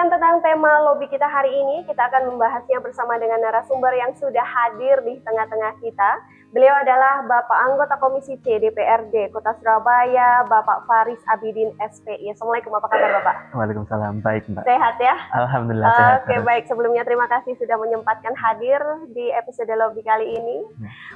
lanjutkan tentang tema lobby kita hari ini, kita akan membahasnya bersama dengan narasumber yang sudah hadir di tengah-tengah kita. Beliau adalah Bapak Anggota Komisi C DPRD Kota Surabaya, Bapak Faris Abidin SPI. Assalamualaikum, apa kabar Bapak? Waalaikumsalam, baik Mbak. Sehat ya? Alhamdulillah sehat. Oke, baik. Sebelumnya terima kasih sudah menyempatkan hadir di episode lobby kali ini.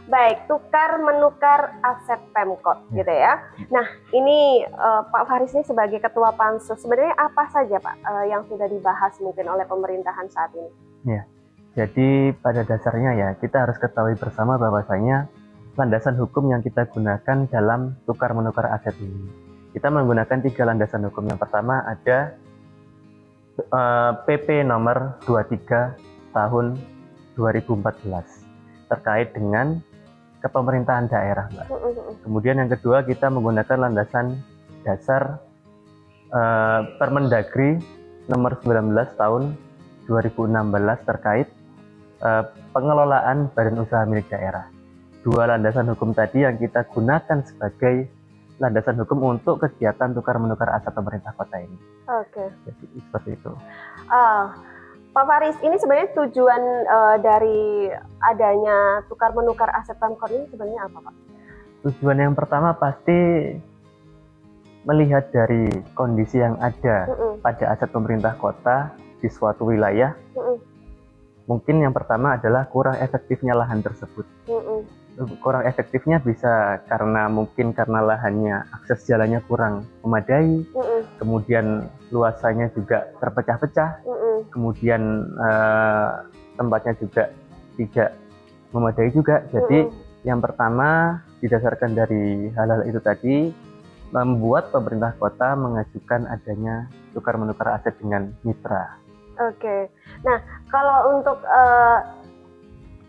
Baik, tukar menukar aset Pemkot gitu ya. Nah, ini Pak Faris ini sebagai Ketua Pansus, sebenarnya apa saja Pak yang sudah dibahas mungkin oleh pemerintahan saat ini? Ya, jadi pada dasarnya ya kita harus ketahui bersama bahwasanya landasan hukum yang kita gunakan dalam tukar menukar aset ini. Kita menggunakan 3 landasan hukum. Yang pertama ada PP nomor 23 tahun 2014 terkait dengan kepemerintahan daerah, Mbak. Kemudian yang kedua kita menggunakan landasan dasar Permendagri nomor 19 tahun 2016 terkait pengelolaan badan usaha milik daerah. 2 landasan hukum tadi yang kita gunakan sebagai landasan hukum untuk kegiatan tukar menukar aset pemerintah kota ini. Oke. Jadi seperti itu. Pak Faris, ini sebenarnya tujuan dari adanya tukar menukar aset Pemkot ini sebenarnya apa Pak? Tujuan yang pertama pasti melihat dari kondisi yang ada pada aset pemerintah kota di suatu wilayah. Mungkin yang pertama adalah kurang efektifnya lahan tersebut. Kurang efektifnya bisa karena lahannya, akses jalannya kurang memadai, kemudian luasannya juga terpecah-pecah, kemudian tempatnya juga tidak memadai juga. Jadi yang pertama didasarkan dari hal-hal itu tadi, membuat pemerintah kota mengajukan adanya tukar menukar aset dengan mitra. Oke. Nah, kalau untuk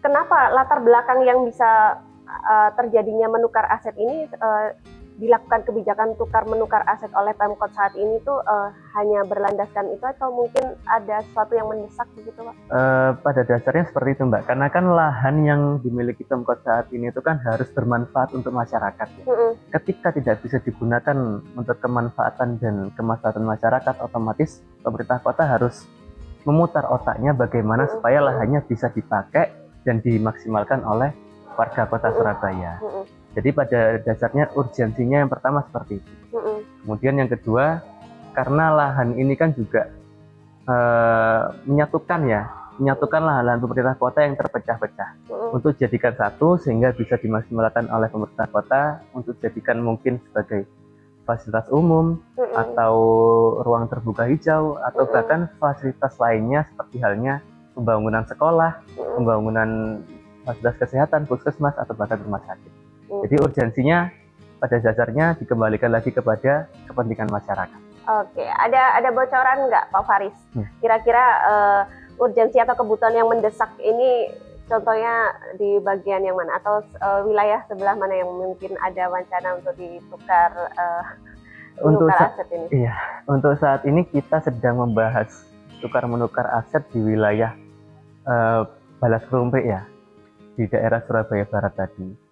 kenapa latar belakang yang bisa terjadinya menukar aset ini, dilakukan kebijakan tukar menukar aset oleh Pemkot saat ini tuh hanya berlandaskan itu atau mungkin ada sesuatu yang mendesak begitu Pak? Pada dasarnya seperti itu Mbak, karena kan lahan yang dimiliki Pemkot saat ini itu kan harus bermanfaat untuk masyarakat ya. Ketika tidak bisa digunakan untuk kemanfaatan dan kemaslahatan masyarakat, otomatis pemerintah kota harus memutar otaknya bagaimana supaya lahannya bisa dipakai dan dimaksimalkan oleh warga kota Surabaya. Jadi pada dasarnya urgensinya yang pertama seperti itu. Kemudian yang kedua, karena lahan ini kan juga menyatukan lahan-lahan pemerintah kota yang terpecah-pecah untuk jadikan satu sehingga bisa dimaksimalkan oleh pemerintah kota untuk jadikan mungkin sebagai fasilitas umum atau ruang terbuka hijau atau bahkan fasilitas lainnya seperti halnya pembangunan sekolah, pembangunan fasilitas kesehatan, puskesmas atau bahkan rumah sakit. Jadi urgensinya pada dasarnya dikembalikan lagi kepada kepentingan masyarakat. Oke, ada bocoran nggak Pak Faris? Kira-kira urgensi atau kebutuhan yang mendesak ini contohnya di bagian yang mana atau wilayah sebelah mana yang mungkin ada wacana untuk ditukar aset ini? Iya, untuk saat ini kita sedang membahas tukar menukar aset di wilayah Balas Kerumpik ya, di daerah Surabaya Barat tadi.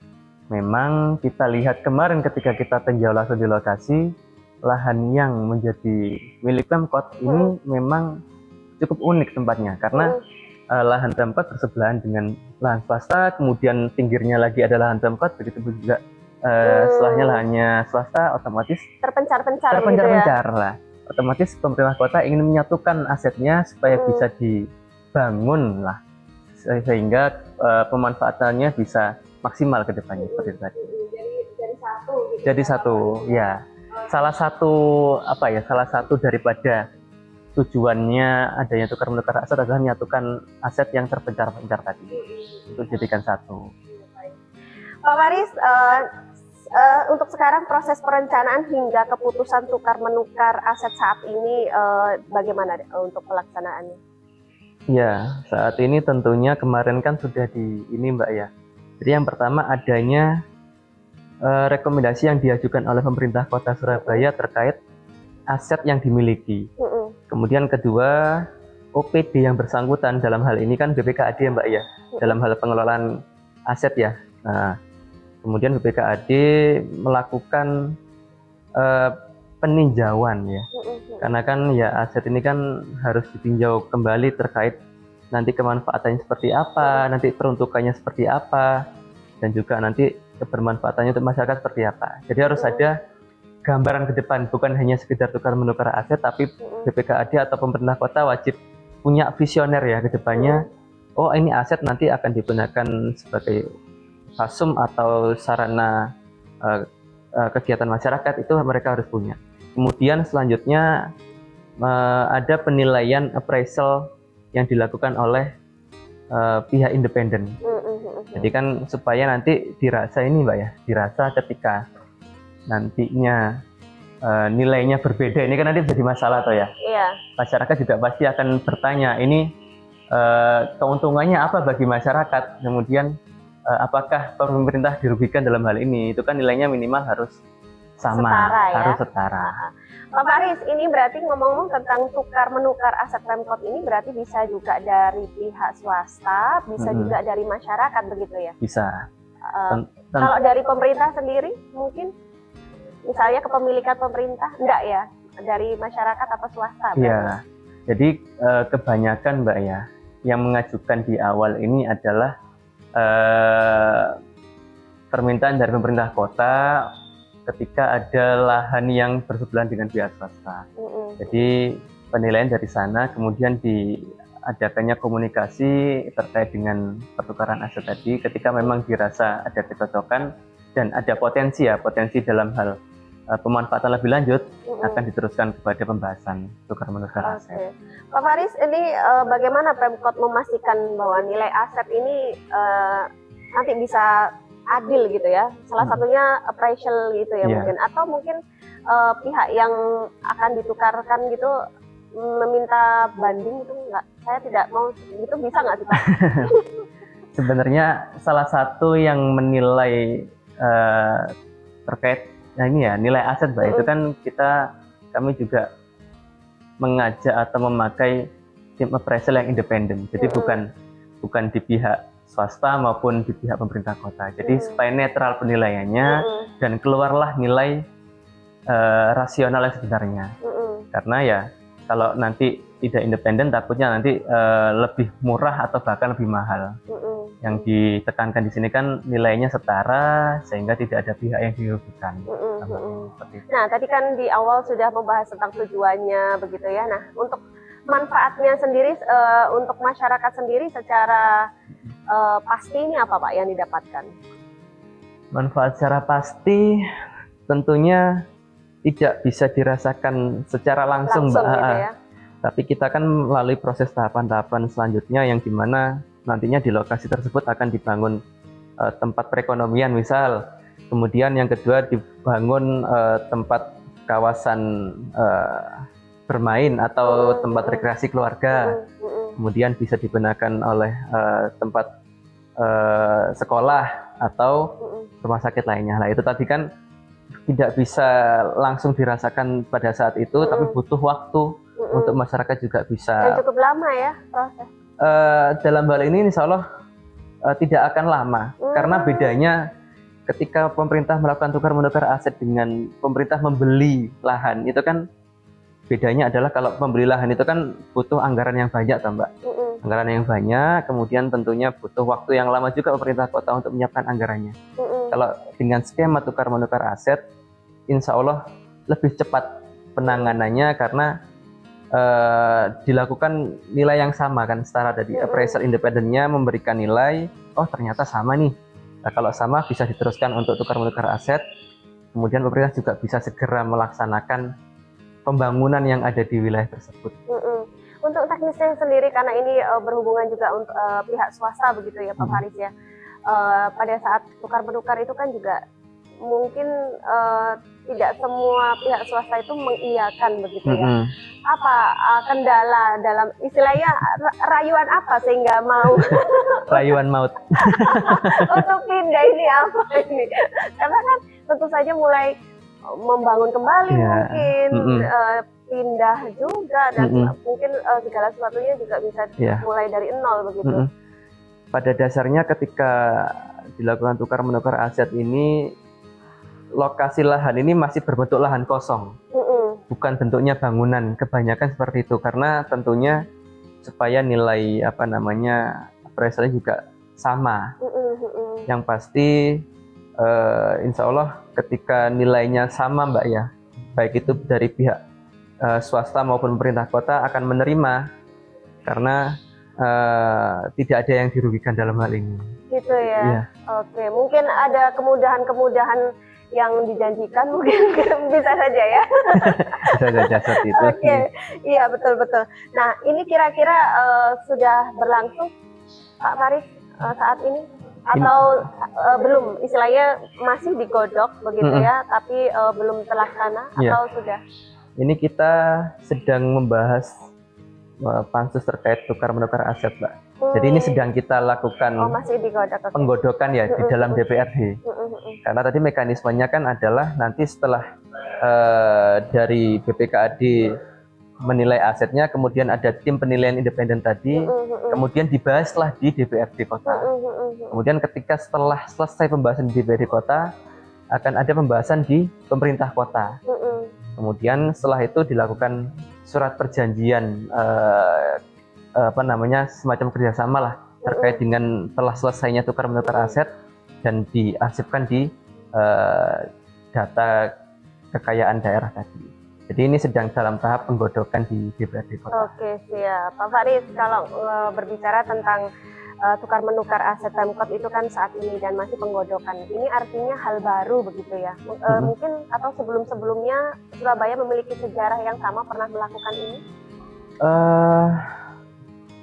Memang kita lihat kemarin ketika kita tinjau langsung di lokasi, lahan yang menjadi milik Pemkot ini memang cukup unik tempatnya karena lahan Pemkot bersebelahan dengan lahan swasta, kemudian pinggirnya lagi ada lahan Pemkot, begitu juga setelahnya lahannya swasta, otomatis terpencar-pencar gitu ya? Lah. Otomatis pemerintah kota ingin menyatukan asetnya supaya bisa dibangun lah, sehingga pemanfaatannya bisa maksimal ke depannya seperti itu tadi. Jadi satu ya. Salah satu daripada tujuannya adanya tukar menukar aset adalah menyatukan aset yang terpencar-pencar tadi untuk jadikan satu. Pak Faris, untuk sekarang proses perencanaan hingga keputusan tukar menukar aset saat ini bagaimana untuk pelaksanaannya? Ya, saat ini tentunya kemarin kan sudah ini Mbak ya. Jadi yang pertama adanya rekomendasi yang diajukan oleh pemerintah kota Surabaya terkait aset yang dimiliki. Kemudian kedua, OPD yang bersangkutan dalam hal ini kan BPKAD ya Mbak ya, dalam hal pengelolaan aset ya. Nah, kemudian BPKAD melakukan peninjauan ya, Karena kan ya aset ini kan harus ditinjau kembali terkait nanti kemanfaatannya seperti apa, nanti peruntukannya seperti apa, dan juga nanti kebermanfaatannya untuk masyarakat seperti apa. Jadi harus ada gambaran ke depan, bukan hanya sekedar tukar menukar aset, tapi BPKAD atau pemerintah kota wajib punya visioner ya ke depannya. Oh, ini aset nanti akan digunakan sebagai fasum atau sarana kegiatan masyarakat, itu mereka harus punya. Kemudian selanjutnya ada penilaian appraisal yang dilakukan oleh pihak independen. Jadi kan supaya nanti dirasa ini Mbak ya, dirasa ketika nantinya nilainya berbeda, ini kan nanti jadi masalah toh ya. Iya. Masyarakat juga pasti akan bertanya, ini keuntungannya apa bagi masyarakat, kemudian apakah pemerintah dirugikan dalam hal ini. Itu kan nilainya minimal harus sama, setara, ya? harus setara. Pak Faris, ini berarti ngomong-ngomong tentang tukar menukar aset Pemkot ini berarti bisa juga dari pihak swasta, bisa juga dari masyarakat begitu ya? Bisa. Kalau dari pemerintah sendiri mungkin, misalnya kepemilikan pemerintah, enggak ya? Dari masyarakat atau swasta? Iya. Jadi kebanyakan Mbak ya, yang mengajukan di awal ini adalah permintaan dari pemerintah kota ketika ada lahan yang bersebelahan dengan pihak swasta. Jadi penilaian dari sana, kemudian diadakannya komunikasi terkait dengan pertukaran aset tadi. Ketika memang dirasa ada kecocokan dan ada potensi dalam hal pemanfaatan lebih lanjut, akan diteruskan kepada pembahasan tukar menukar aset. Pak Faris, ini bagaimana Pemkot memastikan bahwa nilai aset ini nanti bisa adil gitu ya? Salah satunya appraisal gitu ya mungkin, atau mungkin pihak yang akan ditukarkan gitu meminta banding itu enggak? Saya tidak mau gitu, bisa nggak sih Pak? Sebenarnya salah satu yang menilai terkait ini ya nilai aset Mbak, itu kan kami juga mengajak atau memakai tim appraisal yang independen. Jadi bukan di pihak swasta maupun di pihak pemerintah kota. Jadi supaya netral penilaiannya dan keluarlah nilai rasional yang sebenarnya. Karena ya kalau nanti tidak independen takutnya nanti lebih murah atau bahkan lebih mahal. Yang ditekankan di sini kan nilainya setara sehingga tidak ada pihak yang dirugikan. Nah, tadi kan di awal sudah membahas tentang tujuannya begitu ya. Nah, untuk manfaatnya sendiri untuk masyarakat sendiri secara pasti ini apa Pak yang didapatkan? Manfaat secara pasti tentunya tidak bisa dirasakan secara langsung Mbak. Gitu ya? Tapi kita kan melalui proses tahapan-tahapan selanjutnya yang dimana nantinya di lokasi tersebut akan dibangun tempat perekonomian misal, kemudian yang kedua dibangun tempat kawasan bermain atau tempat rekreasi keluarga, kemudian bisa digunakan oleh tempat sekolah atau rumah sakit lainnya. Nah itu tadi kan tidak bisa langsung dirasakan pada saat itu, tapi butuh waktu untuk masyarakat juga bisa. Dan cukup lama ya proses. Dalam hal ini insya Allah tidak akan lama, karena bedanya ketika pemerintah melakukan tukar menukar aset dengan pemerintah membeli lahan, itu kan bedanya adalah kalau membeli lahan itu kan butuh anggaran yang banyak toh Mbak. Anggaran yang banyak, kemudian tentunya butuh waktu yang lama juga pemerintah kota untuk menyiapkan anggarannya. Kalau dengan skema tukar menukar aset, insya Allah lebih cepat penanganannya karena dilakukan nilai yang sama kan, setara dari appraisal independennya memberikan nilai, oh ternyata sama nih. Nah, kalau sama bisa diteruskan untuk tukar menukar aset, kemudian pemerintah juga bisa segera melaksanakan pembangunan yang ada di wilayah tersebut. Untuk teknisnya sendiri, karena ini berhubungan juga untuk pihak swasta begitu ya Pak Faris ya, pada saat tukar menukar itu kan juga mungkin tidak semua pihak swasta itu mengiyakan begitu ya. Apa kendala dalam istilahnya rayuan apa sehingga mau rayuan maut untuk pindah ini apa ini? Karena kan tentu saja mulai membangun kembali mungkin pindah juga dan mungkin segala sesuatunya juga bisa mulai dari nol begitu. Pada dasarnya ketika dilakukan tukar menukar aset ini, lokasi lahan ini masih berbentuk lahan kosong. bukan bentuknya bangunan, kebanyakan seperti itu karena tentunya supaya nilai appraisalnya juga sama. Yang pasti insya Allah ketika nilainya sama Mbak ya, baik itu dari pihak swasta maupun pemerintah kota akan menerima karena tidak ada yang dirugikan dalam hal ini. Gitu ya. Iya. Oke, mungkin ada kemudahan-kemudahan yang dijanjikan mungkin bisa saja ya. Bisa saja seperti itu. Oke, iya betul. Nah, ini kira-kira sudah berlangsung Pak Faris saat ini atau belum? Istilahnya masih digodok begitu ya, tapi belum terlaksana atau sudah? Ini kita sedang membahas pansus terkait tukar menukar aset, Mbak. Jadi ini sedang kita lakukan masih digodok, penggodokan ya di dalam DPRD. Karena tadi mekanismenya kan adalah nanti setelah dari BPKAD menilai asetnya, kemudian ada tim penilaian independen tadi, kemudian dibahaslah di DPRD kota. Kemudian ketika setelah selesai pembahasan di DPRD kota, akan ada pembahasan di pemerintah kota. Kemudian setelah itu dilakukan surat perjanjian semacam kerjasama lah terkait dengan telah selesainya tukar menukar aset dan diarsipkan di data kekayaan daerah tadi. Jadi ini sedang dalam tahap penggodokan di DPRD kota. Oke, siap. Pak Faris, kalau berbicara tentang tukar menukar aset Pemkot itu kan saat ini dan masih penggodokan. Ini artinya hal baru begitu ya. Mungkin atau sebelum-sebelumnya Surabaya memiliki sejarah yang sama pernah melakukan ini?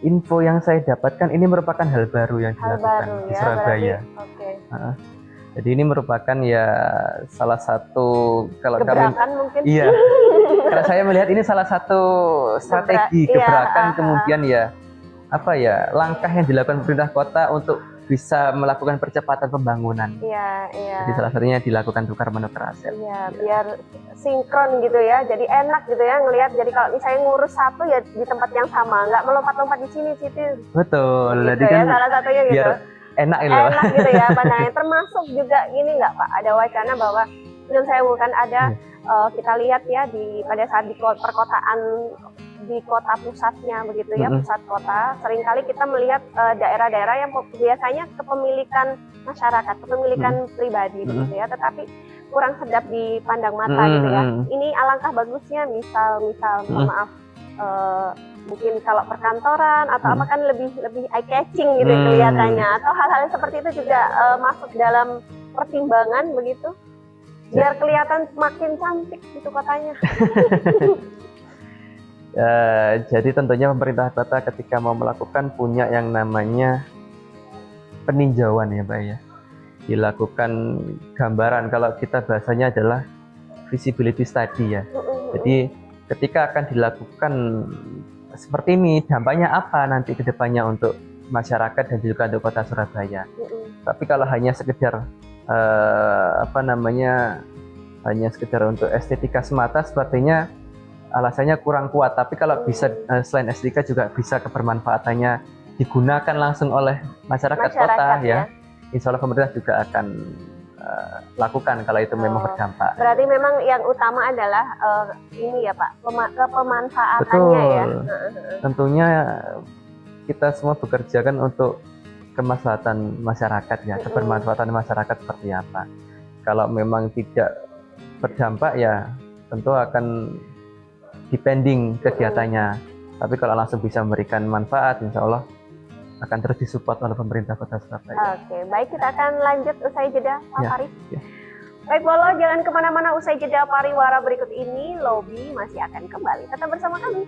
Info yang saya dapatkan ini merupakan hal baru yang dilakukan di Surabaya. Jadi ini merupakan ya salah satu gebrakan mungkin. Iya. Karena saya melihat ini salah satu strategi gebrakan kemudian langkah yang dilakukan pemerintah kota untuk bisa melakukan percepatan pembangunan. Iya. Jadi salah satunya dilakukan tukar menukar aset. Iya, biar sinkron gitu ya. Jadi enak gitu ya ngelihat. Jadi kalau misalnya ngurus satu ya di tempat yang sama, nggak melompat-lompat di sini situ. Betul. Gitu Jadi kan salah satunya gitu. Biar enak gitu ya pandangannya. Termasuk juga ini nggak Pak, ada wacana bahwa menurut saya bukan ada kita lihat ya pada saat di perkotaan di kota pusatnya begitu ya, pusat kota, seringkali kita melihat daerah-daerah yang biasanya kepemilikan masyarakat, kepemilikan pribadi begitu ya, tetapi kurang sedap dipandang mata gitu ya. Ini alangkah bagusnya misal mohon maaf mungkin kalau perkantoran atau apa kan lebih eye catching gitu kelihatannya, atau hal-hal seperti itu juga masuk dalam pertimbangan begitu biar kelihatan makin cantik gitu kotanya. Jadi tentunya pemerintah kota ketika mau melakukan punya yang namanya peninjauan ya Mbak ya, dilakukan gambaran, kalau kita bahasanya adalah visibility study ya. Jadi ketika akan dilakukan seperti ini, dampaknya apa nanti ke depannya untuk masyarakat dan juga untuk kota Surabaya. Tapi kalau hanya sekedar hanya sekedar untuk estetika semata, sepertinya alasannya kurang kuat. Tapi kalau bisa selain estetika juga bisa kebermanfaatannya digunakan langsung oleh masyarakat kota ya. Insya Allah pemerintah juga akan lakukan kalau itu memang berdampak. Berarti memang yang utama adalah ini ya Pak, pemanfaatannya. Betul. Ya. Tentunya kita semua bekerja kan untuk kemaslahatan masyarakat ya, kebermanfaatan masyarakat seperti apa. Kalau memang tidak berdampak ya tentu akan depending kegiatannya. Tapi kalau langsung bisa memberikan manfaat, insya Allah akan terus disupport oleh pemerintah Kota Surabaya. Oke, baik, kita akan lanjut usai jeda Pak Faris. Baik Bolo, jangan kemana-mana, usai jeda pariwara berikut ini, Lobby masih akan kembali. Tetap bersama kami.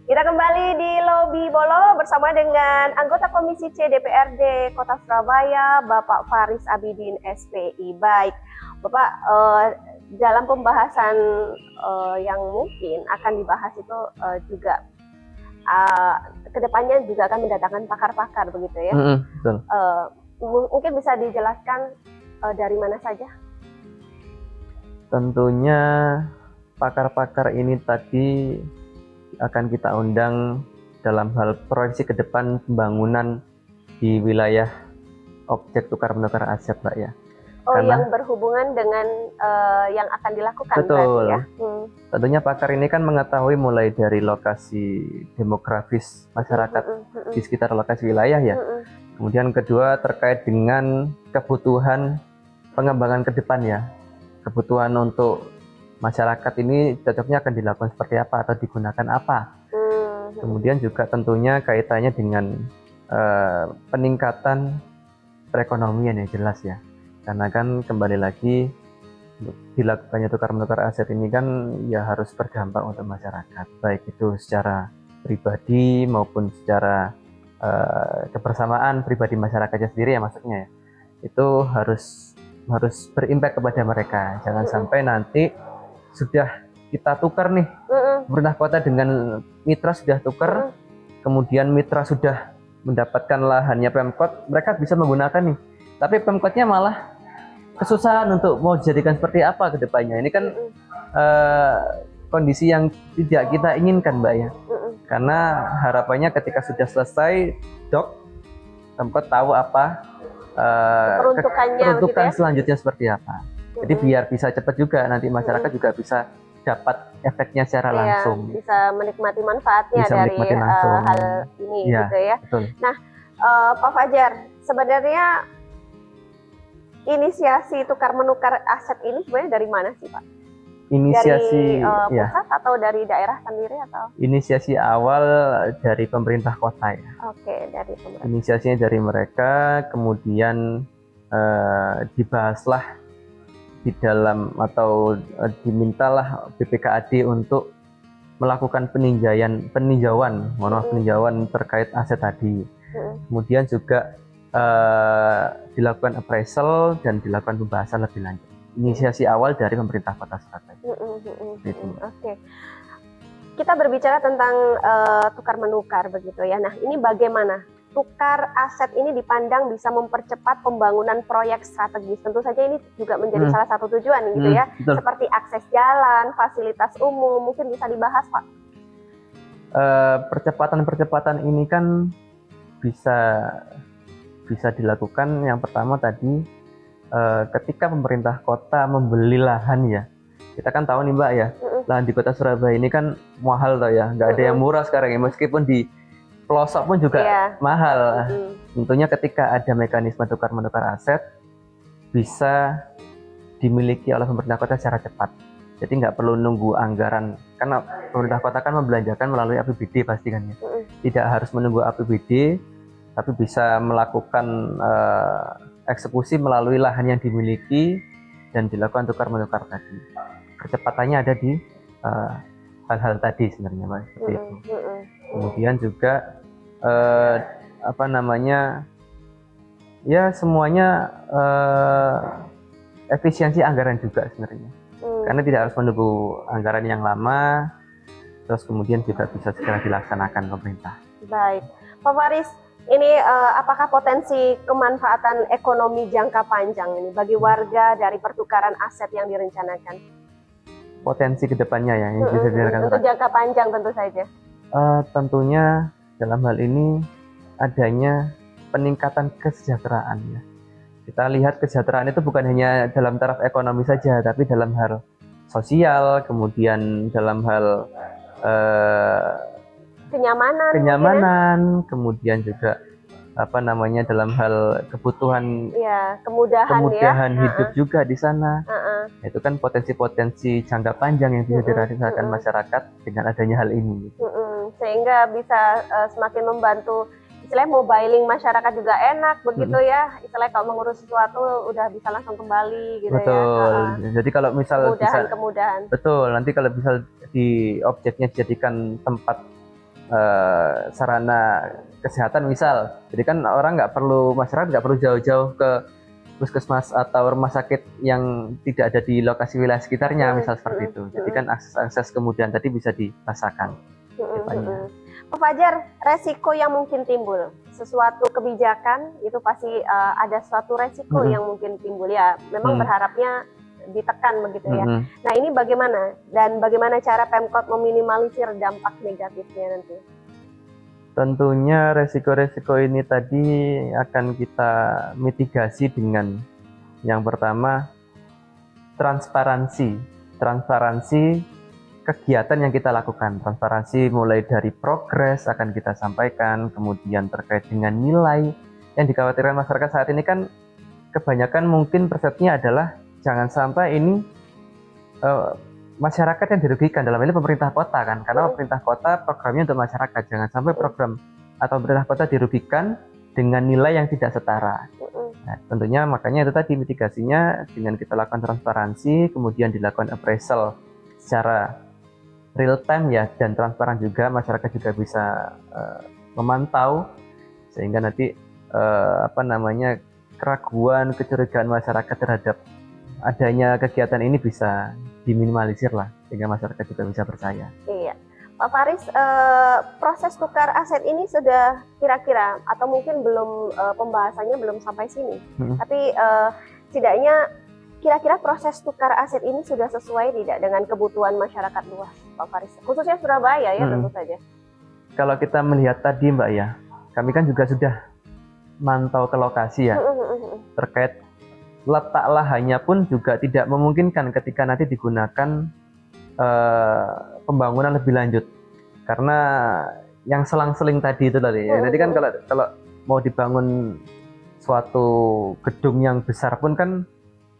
Kita kembali di Lobby Bolo bersama dengan anggota Komisi C DPRD Kota Surabaya, Bapak Faris Abidin SPI. Baik, Bapak, dalam pembahasan yang mungkin akan dibahas itu juga kedepannya juga akan mendatangkan pakar-pakar begitu ya. Betul. Mungkin bisa dijelaskan dari mana saja? Tentunya pakar-pakar ini tadi akan kita undang dalam hal proyeksi ke depan pembangunan di wilayah objek tukar menukar aset, Mbak ya. Oh, Karena, yang berhubungan dengan yang akan dilakukan betul. berarti ya. Tentunya pakar ini kan mengetahui mulai dari lokasi demografis masyarakat di sekitar lokasi wilayah ya. Kemudian kedua terkait dengan kebutuhan pengembangan ke depan ya. Kebutuhan untuk masyarakat ini cocoknya akan dilakukan seperti apa atau digunakan apa. Kemudian juga tentunya kaitannya dengan peningkatan perekonomian yang jelas ya. Karena kan kembali lagi dilakukannya tukar menukar aset ini kan ya harus berdampak untuk masyarakat, baik itu secara pribadi maupun secara kebersamaan pribadi masyarakatnya sendiri ya, maksudnya ya. Itu harus berimpact kepada mereka. Jangan sampai nanti sudah kita tukar nih, pemerintah kota dengan mitra sudah tukar, kemudian mitra sudah mendapatkan lahannya Pemkot, mereka bisa menggunakan nih, tapi Pemkotnya malah kesusahan untuk mau dijadikan seperti apa ke depannya. Ini kan kondisi yang tidak kita inginkan, Mbak ya. Karena harapannya ketika sudah selesai, Pemkot tahu apa peruntukan gitu ya? selanjutnya seperti apa. Jadi biar bisa cepat juga nanti masyarakat juga bisa dapat efeknya secara langsung. Bisa menikmati manfaatnya bisa dari hal ini ya, gitu ya. Betul. Nah, Pak Fajar, sebenarnya inisiasi tukar menukar aset ini sebenarnya dari mana sih, Pak? Inisiasi dari pusat atau dari daerah sendiri atau? Inisiasi awal dari pemerintah kota ya. Oke, dari pemerintah. Inisiasinya dari mereka, kemudian dibahaslah di dalam atau dimintalah BPKAD untuk melakukan peninjauan terkait aset tadi. Kemudian juga dilakukan appraisal dan dilakukan pembahasan lebih lanjut. Inisiasi awal dari pemerintah Kota Surabaya. Oke. Kita berbicara tentang tukar menukar begitu ya. Nah, ini bagaimana tukar aset ini dipandang bisa mempercepat pembangunan proyek strategis. Tentu saja ini juga menjadi salah satu tujuan gitu ya. Betul. Seperti akses jalan, fasilitas umum, mungkin bisa dibahas, Pak. Percepatan ini kan bisa dilakukan. Yang pertama tadi ketika pemerintah kota membeli lahan ya, kita kan tahu nih Mbak ya, lahan di Kota Surabaya ini kan mahal toh ya, nggak ada yang murah sekarang ya, meskipun di pelosok pun juga mahal. Tentunya ketika ada mekanisme tukar menukar aset bisa dimiliki oleh pemerintah kota secara cepat. Jadi nggak perlu nunggu anggaran, karena pemerintah kota kan membelanjakan melalui APBD pasti kan ya. Tidak harus menunggu APBD, tapi bisa melakukan eksekusi melalui lahan yang dimiliki dan dilakukan tukar menukar tadi. Percepatannya ada di hal-hal tadi sebenarnya Mas, seperti itu. Kemudian juga ya semuanya efisiensi anggaran juga sebenarnya. Karena tidak harus menunggu anggaran yang lama, terus kemudian juga bisa segera dilaksanakan pemerintah. Baik, Pak Faris, ini apakah potensi kemanfaatan ekonomi jangka panjang ini bagi warga dari pertukaran aset yang direncanakan? Potensi kedepannya ya, yang bisa dirasakan. Untuk jangka panjang tentu saja. Tentunya dalam hal ini adanya peningkatan kesejahteraan ya. Kita lihat kesejahteraan itu bukan hanya dalam taraf ekonomi saja, tapi dalam hal sosial, kemudian dalam hal kenyamanan, kemudian juga dalam hal kebutuhan, kemudahan hidup juga di sana. Itu kan potensi-potensi jangka panjang yang bisa dirasakan masyarakat dengan adanya hal ini. Sehingga bisa semakin membantu, istilahnya mobiling masyarakat juga enak begitu ya. Istilahnya kalau mengurus sesuatu udah bisa langsung kembali gitu. Betul. Ya. Jadi kalau misal kemudahan. Betul. Nanti kalau bisa di objeknya dijadikan tempat sarana kesehatan misal, jadi kan masyarakat nggak perlu jauh-jauh ke puskesmas atau rumah sakit yang tidak ada di lokasi wilayah sekitarnya, misal seperti itu. Jadi kan akses kemudian tadi bisa dirasakan. Pak Fajar, resiko yang mungkin timbul, sesuatu kebijakan itu pasti ada suatu resiko yang mungkin timbul ya. Memang berharapnya ditekan begitu ya. Nah ini bagaimana dan bagaimana cara Pemkot meminimalisir dampak negatifnya nanti? Tentunya resiko-resiko ini tadi akan kita mitigasi dengan yang pertama transparansi. Transparansi kegiatan yang kita lakukan. Transparansi mulai dari progres akan kita sampaikan, kemudian terkait dengan nilai yang dikhawatirkan masyarakat saat ini kan kebanyakan mungkin persepsinya adalah jangan sampai ini masyarakat yang dirugikan, dalam ini pemerintah kota kan, karena pemerintah kota programnya untuk masyarakat, jangan sampai program atau pemerintah kota dirugikan dengan nilai yang tidak setara. Nah, tentunya makanya itu tadi mitigasinya dengan kita lakukan transparansi, kemudian dilakukan appraisal secara real time ya, dan transparan juga, masyarakat juga bisa memantau sehingga nanti keraguan, kecurigaan masyarakat terhadap adanya kegiatan ini bisa diminimalisir lah, sehingga masyarakat juga bisa percaya. Iya, Pak Faris, proses tukar aset ini sudah kira-kira atau mungkin belum pembahasannya belum sampai sini, tapi setidaknya kira-kira proses tukar aset ini sudah sesuai tidak dengan kebutuhan masyarakat luas, Pak Faris, khususnya Surabaya ya tentu saja. Kalau kita melihat tadi Mbak ya, kami kan juga sudah mantau ke lokasi ya, terkait letak lahannya pun juga tidak memungkinkan ketika nanti digunakan pembangunan lebih lanjut, karena yang selang-seling tadi itu tadi ya. Nanti kan kalau mau dibangun suatu gedung yang besar pun kan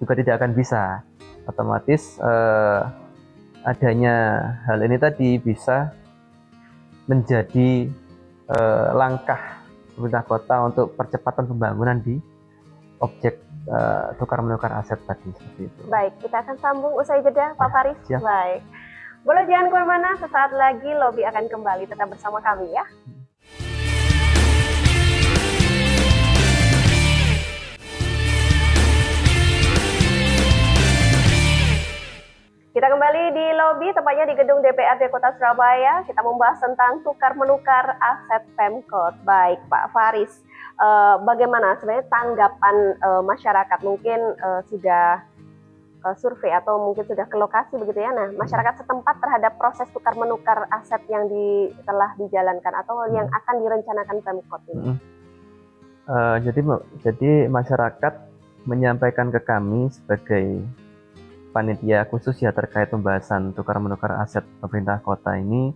juga tidak akan bisa, otomatis adanya hal ini tadi bisa menjadi langkah pemerintah kota untuk percepatan pembangunan di objek tukar menukar aset tadi, seperti itu. Baik, kita akan sambung usai jeda, Pak Faris. Baik, boleh jangan kemana-mana, sesaat lagi Lobby akan kembali, tetap bersama kami ya. Kita kembali di Lobby, tepatnya di gedung DPRD Kota Surabaya. Kita membahas tentang tukar menukar aset Pemkot. Baik, Pak Faris, bagaimana sebenarnya tanggapan masyarakat? Mungkin sudah survei atau mungkin sudah ke lokasi begitu ya. Nah, masyarakat setempat terhadap proses tukar menukar aset yang telah dijalankan atau yang akan direncanakan Pemkot ini. Jadi masyarakat menyampaikan ke kami sebagai panitia khusus ya terkait pembahasan tukar menukar aset pemerintah kota ini,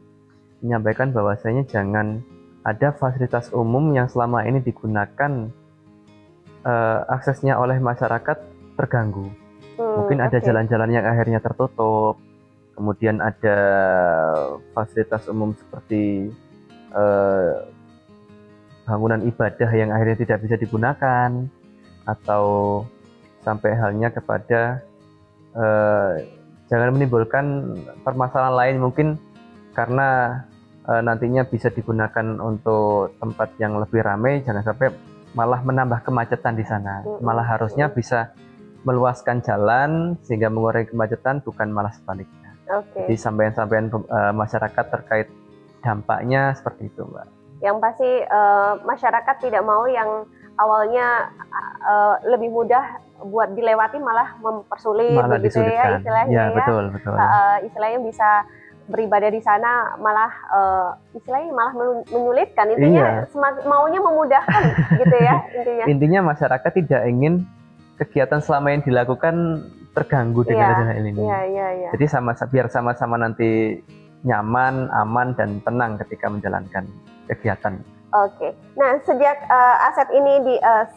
menyampaikan bahwasanya jangan ada fasilitas umum yang selama ini digunakan aksesnya oleh masyarakat terganggu. Mungkin ada jalan-jalan yang akhirnya tertutup, kemudian ada fasilitas umum seperti bangunan ibadah yang akhirnya tidak bisa digunakan, atau sampai halnya kepada jangan menimbulkan permasalahan lain, mungkin karena nantinya bisa digunakan untuk tempat yang lebih ramai, jangan sampai malah menambah kemacetan di sana. Malah harusnya bisa meluaskan jalan sehingga mengurangi kemacetan, bukan malah sebaliknya. Jadi sampaian-sampaian masyarakat terkait dampaknya seperti itu, Mbak. Yang pasti masyarakat tidak mau yang awalnya lebih mudah buat dilewati malah mempersulit, malah begitu ya istilahnya ya. Betul. Istilahnya bisa beribadah di sana malah istilahnya malah menyulitkan, intinya maunya memudahkan gitu ya intinya. Intinya masyarakat tidak ingin kegiatan selama yang dilakukan terganggu dengan hal ini. Jadi biar sama-sama nanti nyaman, aman dan tenang ketika menjalankan kegiatan. Oke. Nah, sejak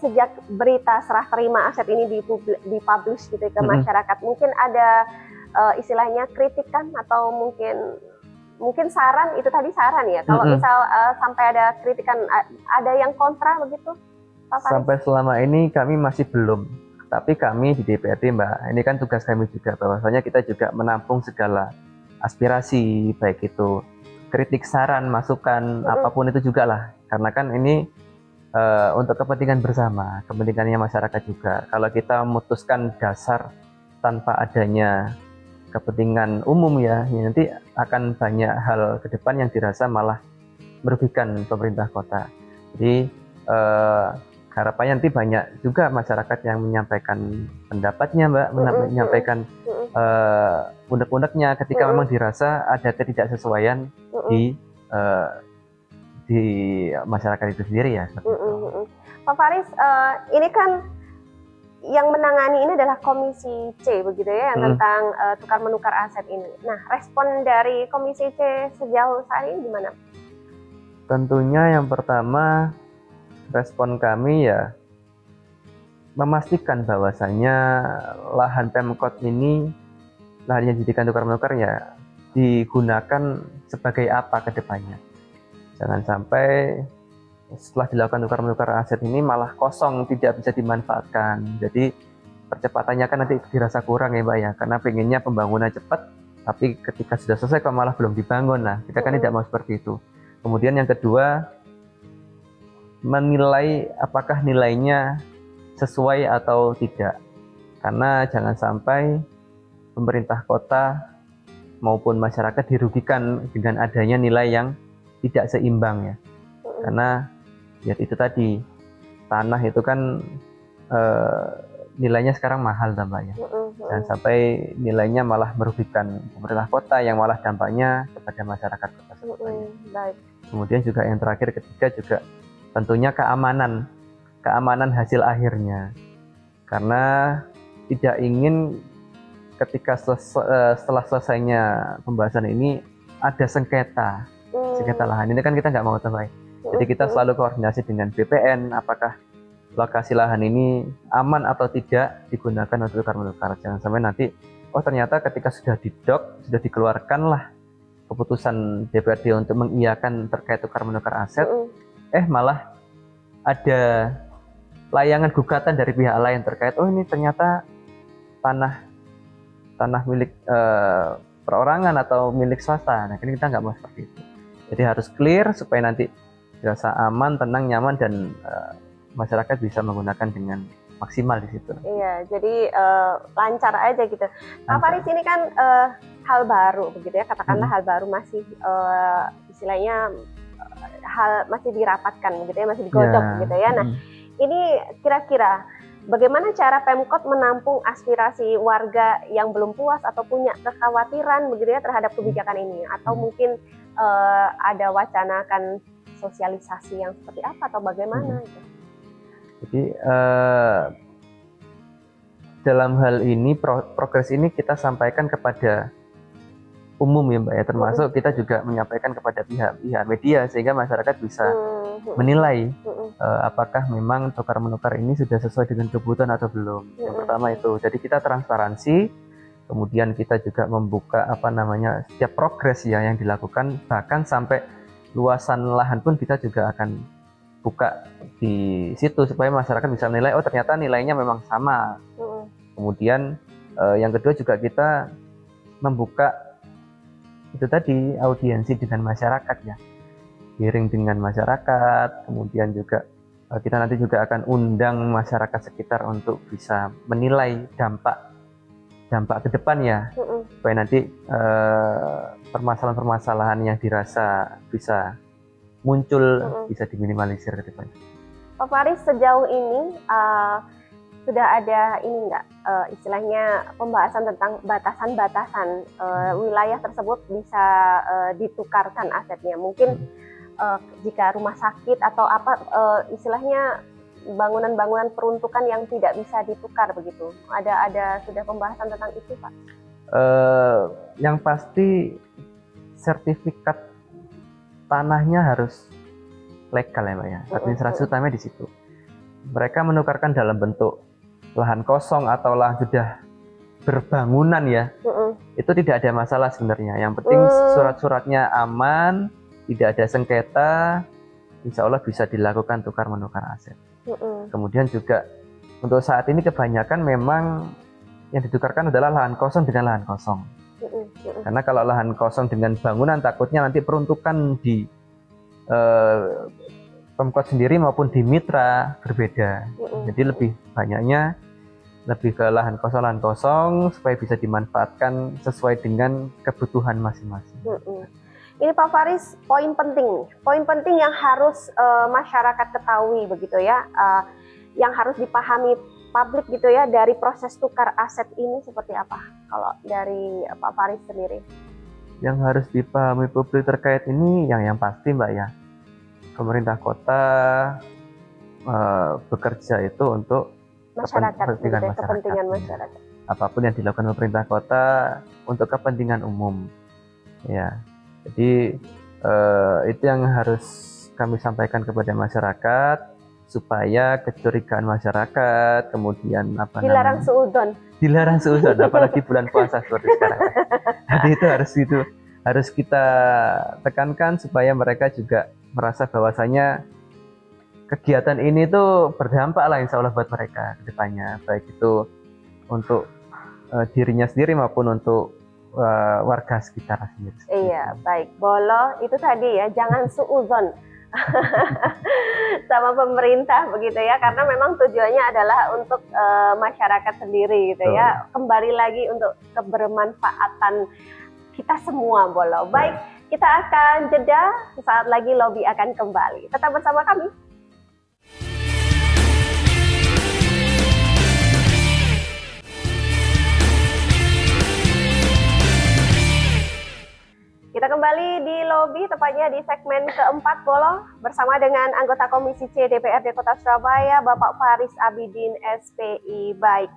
sejak berita serah terima aset ini dipublish gitu ke masyarakat, mungkin ada istilahnya kritikan atau mungkin saran, itu tadi saran ya. Kalau misal sampai ada kritikan, ada yang kontra begitu, Pak Faris? Sampai selama ini kami masih belum. Tapi kami di DPRD, Mbak, ini kan tugas kami juga, bahwasanya kita juga menampung segala aspirasi, baik itu kritik, saran, masukan, apapun itu juga lah. Karena kan ini untuk kepentingan bersama, kepentingannya masyarakat juga. Kalau kita memutuskan dasar tanpa adanya kepentingan umum ya nanti akan banyak hal ke depan yang dirasa malah merugikan pemerintah kota. Jadi harapannya nanti banyak juga masyarakat yang menyampaikan pendapatnya, Mbak, menyampaikan unek-uneknya ketika memang dirasa ada ketidaksesuaian di masyarakat itu sendiri ya. Pak Faris, ini kan yang menangani ini adalah Komisi C begitu ya, yang tentang tukar menukar aset ini. Nah, respon dari Komisi C sejauh saat ini gimana? Tentunya yang pertama respon kami ya memastikan bahwasanya lahan Pemkot ini, lahan yang dijadikan tukar menukar ya digunakan sebagai apa ke depannya. Jangan sampai setelah dilakukan tukar menukar aset ini malah kosong, tidak bisa dimanfaatkan. Jadi percepatannya kan nanti dirasa kurang ya Mbak ya, karena pengennya pembangunan cepat, tapi ketika sudah selesai kok malah belum dibangun. Nah, kita kan tidak mau seperti itu. Kemudian yang kedua, menilai apakah nilainya sesuai atau tidak. Karena jangan sampai pemerintah kota maupun masyarakat dirugikan dengan adanya nilai yang tidak seimbang ya. Karena ya itu tadi, tanah itu kan nilainya sekarang mahal tampaknya. Jangan sampai nilainya malah merugikan pemerintah kota yang malah dampaknya kepada masyarakat kota Surabaya. Baik. Kemudian juga yang terakhir ketiga juga tentunya keamanan hasil akhirnya. Karena tidak ingin ketika setelah selesainya pembahasan ini ada sengketa lahan. Ini kan kita nggak mau tambah. Jadi kita selalu koordinasi dengan BPN, apakah lokasi lahan ini aman atau tidak digunakan untuk tukar menukar. Jangan sampai nanti, oh ternyata ketika sudah sudah dikeluarkanlah keputusan DPRD untuk mengiyakan terkait tukar menukar aset, malah ada layangan gugatan dari pihak lain terkait, oh ini ternyata tanah milik perorangan atau milik swasta. Nah ini kita nggak mau seperti itu. Jadi harus clear supaya nanti dirasa aman, tenang, nyaman, dan masyarakat bisa menggunakan dengan maksimal di situ. Iya, jadi lancar aja gitu. Pak Faris, ini kan hal baru begitu ya, katakanlah hal baru, masih istilahnya masih dirapatkan begitu ya, masih digodok gitu ya. Nah, ini kira-kira bagaimana cara Pemkot menampung aspirasi warga yang belum puas atau punya kekhawatiran begitu ya terhadap kebijakan ini, atau mungkin ada wacana akan sosialisasi yang seperti apa atau bagaimana gitu? Jadi dalam hal ini progres ini kita sampaikan kepada umum ya Mbak ya, termasuk kita juga menyampaikan kepada pihak media sehingga masyarakat bisa menilai apakah memang tukar menukar ini sudah sesuai dengan kebutuhan atau belum. Yang pertama itu, jadi kita transparansi, kemudian kita juga membuka setiap progres ya yang dilakukan, bahkan sampai luasan lahan pun kita juga akan buka di situ supaya masyarakat bisa menilai, oh ternyata nilainya memang sama. Kemudian yang kedua juga kita membuka itu tadi audiensi dengan masyarakat ya, hearing dengan masyarakat. Kemudian juga kita nanti juga akan undang masyarakat sekitar untuk bisa menilai dampak ke depan ya, supaya nanti permasalahan-permasalahan yang dirasa bisa muncul bisa diminimalisir ke depan. Pak Faris, sejauh ini sudah ada ini enggak istilahnya pembahasan tentang batasan-batasan wilayah tersebut bisa ditukarkan asetnya? Mungkin jika rumah sakit atau apa istilahnya bangunan-bangunan peruntukan yang tidak bisa ditukar begitu. Ada sudah pembahasan tentang itu, Pak? Yang pasti sertifikat tanahnya harus legal ya Mbak ya. Administrasi utamanya di situ. Mereka menukarkan dalam bentuk lahan kosong atau lahan sudah berbangunan ya. Itu tidak ada masalah sebenarnya. Yang penting surat-suratnya aman, tidak ada sengketa, insya Allah bisa dilakukan tukar menukar aset. Kemudian juga untuk saat ini kebanyakan memang yang ditukarkan adalah lahan kosong dengan lahan kosong. Karena kalau lahan kosong dengan bangunan takutnya nanti peruntukan di Pemkot sendiri maupun di mitra berbeda. Jadi lebih banyaknya lebih ke lahan kosong supaya bisa dimanfaatkan sesuai dengan kebutuhan masing-masing. Ini Pak Faris, poin penting yang harus masyarakat ketahui begitu ya, yang harus dipahami publik gitu ya dari proses tukar aset ini seperti apa kalau dari Pak Faris sendiri? Yang harus dipahami publik terkait ini yang pasti Mbak ya, pemerintah kota bekerja itu untuk Masyarakat, kepentingan ya. masyarakat. Apapun yang dilakukan pemerintah kota untuk kepentingan umum, ya. Jadi itu yang harus kami sampaikan kepada masyarakat supaya kecurigaan masyarakat, kemudian dilarang suudzon, apalagi bulan puasa seperti sekarang. Jadi itu harus kita tekankan supaya mereka juga merasa bahwasanya kegiatan ini tuh berdampak lah insya Allah buat mereka ke depannya, baik itu untuk dirinya sendiri maupun untuk warga sekitar sendiri. Iya, baik. Bolo itu tadi ya, jangan suudzon sama pemerintah begitu ya, karena memang tujuannya adalah untuk masyarakat sendiri gitu ya. Kembali lagi untuk kebermanfaatan kita semua, Bolo. Baik, kita akan jeda, sesaat lagi Lobby akan kembali. Tetap bersama kami. Kita kembali di Lobby, tepatnya di segmen keempat, Bolo, bersama dengan anggota Komisi C DPRD Kota Surabaya, Bapak Faris Abidin, SPI. Baik,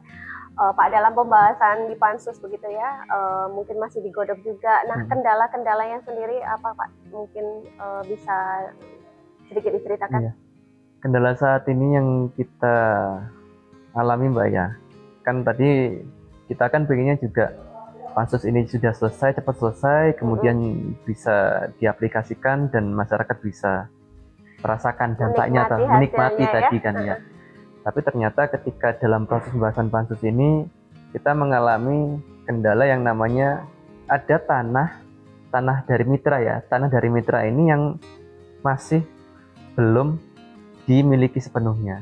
Pak, dalam pembahasan di Pansus begitu ya, mungkin masih digodok juga. Nah, kendala-kendalanya sendiri apa, Pak? Mungkin bisa sedikit diceritakan? Iya. Kendala saat ini yang kita alami, Mbak ya, kan tadi kita kan pengennya juga Pansus ini sudah selesai, cepat selesai, kemudian bisa diaplikasikan dan masyarakat bisa merasakan dampaknya atau menikmati tadi kan ya. Tapi ternyata ketika dalam proses pembahasan Pansus ini kita mengalami kendala yang namanya ada tanah dari mitra ya. Tanah dari mitra ini yang masih belum dimiliki sepenuhnya.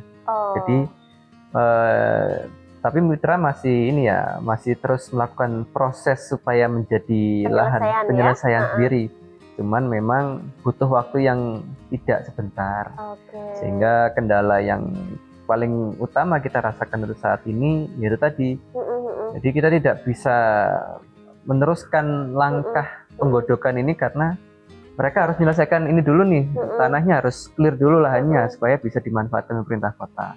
Jadi tapi mitra masih masih terus melakukan proses supaya menjadi lahan penyelesaian sendiri. Cuman memang butuh waktu yang tidak sebentar. Sehingga kendala yang paling utama kita rasakan untuk saat ini yaitu tadi. Jadi kita tidak bisa meneruskan langkah penggodokan ini karena mereka harus menyelesaikan ini dulu nih. Tanahnya harus clear dulu lahannya supaya bisa dimanfaatkan pemerintah kota.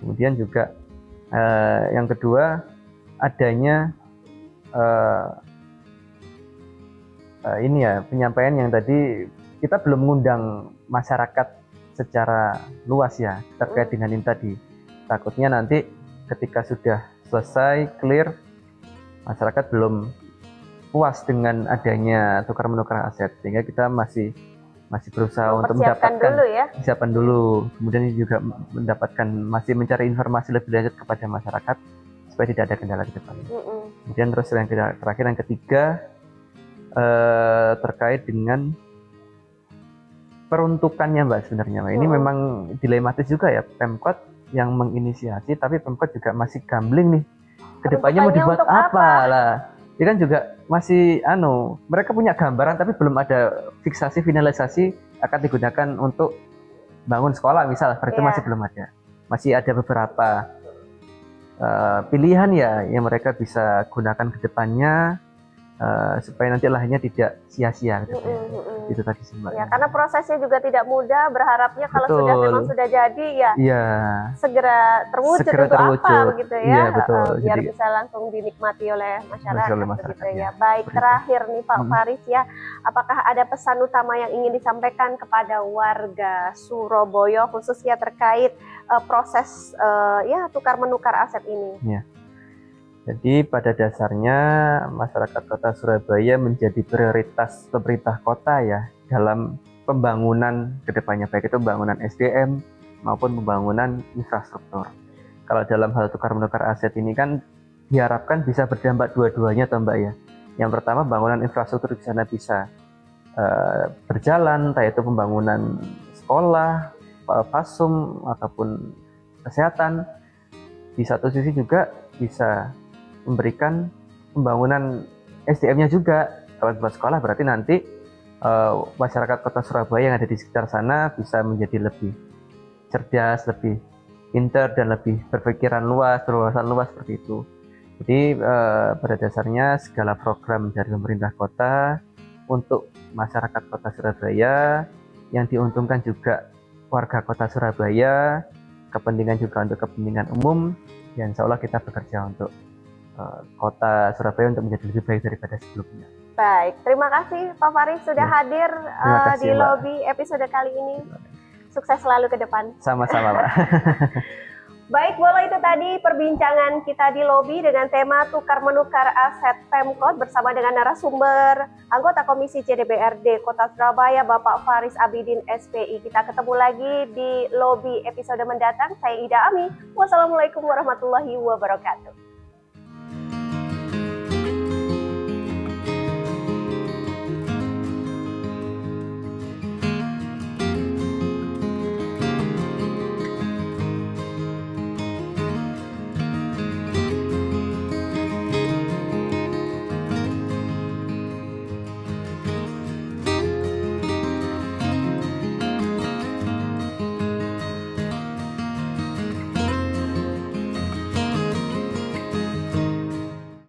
Kemudian juga yang kedua, adanya penyampaian yang tadi kita belum mengundang masyarakat secara luas ya terkait dengan ini tadi. Takutnya nanti ketika sudah selesai clear, masyarakat belum puas dengan adanya tukar menukar aset, sehingga kita masih berusaha untuk mendapatkan persiapan dulu, kemudian juga masih mencari informasi lebih lanjut kepada masyarakat supaya tidak ada kendala ke depan. Kemudian terus yang terakhir, yang ketiga, terkait dengan peruntukannya, Mbak, sebenarnya ini memang dilematis juga ya. Pemkot yang menginisiasi, tapi Pemkot juga masih gambling nih kedepannya mau dibuat apa lah. Ini kan juga masih mereka punya gambaran tapi belum ada fiksasi finalisasi akan digunakan untuk bangun sekolah misal, seperti itu masih belum ada. Masih ada beberapa pilihan ya yang mereka bisa gunakan ke depannya supaya nanti lahannya tidak sia-sia gitu. Itu tadi sih, Mbak. Ya, karena prosesnya juga tidak mudah, berharapnya kalau memang sudah jadi ya segera terwujud apa begitu ya. Biar bisa langsung dinikmati oleh masyarakat gitu ya. Baik, terakhir nih Pak Faris ya, apakah ada pesan utama yang ingin disampaikan kepada warga Surabaya khususnya terkait proses tukar menukar aset ini? Ya. Jadi pada dasarnya masyarakat Kota Surabaya menjadi prioritas pemerintah kota ya dalam pembangunan kedepannya, baik itu pembangunan SDM maupun pembangunan infrastruktur. Kalau dalam hal tukar menukar aset ini kan diharapkan bisa berdampak dua-duanya, toh Mbak ya. Yang pertama, pembangunan infrastruktur di sana bisa berjalan, yaitu pembangunan sekolah, fasum ataupun kesehatan. Di satu sisi juga bisa memberikan pembangunan SDM-nya juga. Kalau buat sekolah berarti nanti masyarakat Kota Surabaya yang ada di sekitar sana bisa menjadi lebih cerdas, lebih pintar dan lebih berpikiran luas, berwawasan luas seperti itu. Jadi pada dasarnya segala program dari pemerintah kota untuk masyarakat Kota Surabaya yang diuntungkan juga warga kota Surabaya, kepentingan juga untuk kepentingan umum, dan insya Allah kita bekerja untuk kota Surabaya untuk menjadi lebih baik daripada sebelumnya. Baik, terima kasih Pak Faris sudah hadir kasih, di Mbak. Lobby episode kali ini. Sukses selalu ke depan. Sama-sama, Pak. Baik, Bolo, itu tadi perbincangan kita di Lobby dengan tema tukar menukar aset Pemkot bersama dengan narasumber anggota Komisi CDBRD Kota Surabaya Bapak Faris Abidin SPI. Kita ketemu lagi di Lobby episode mendatang. Saya Ida Ami. Wassalamualaikum warahmatullahi wabarakatuh.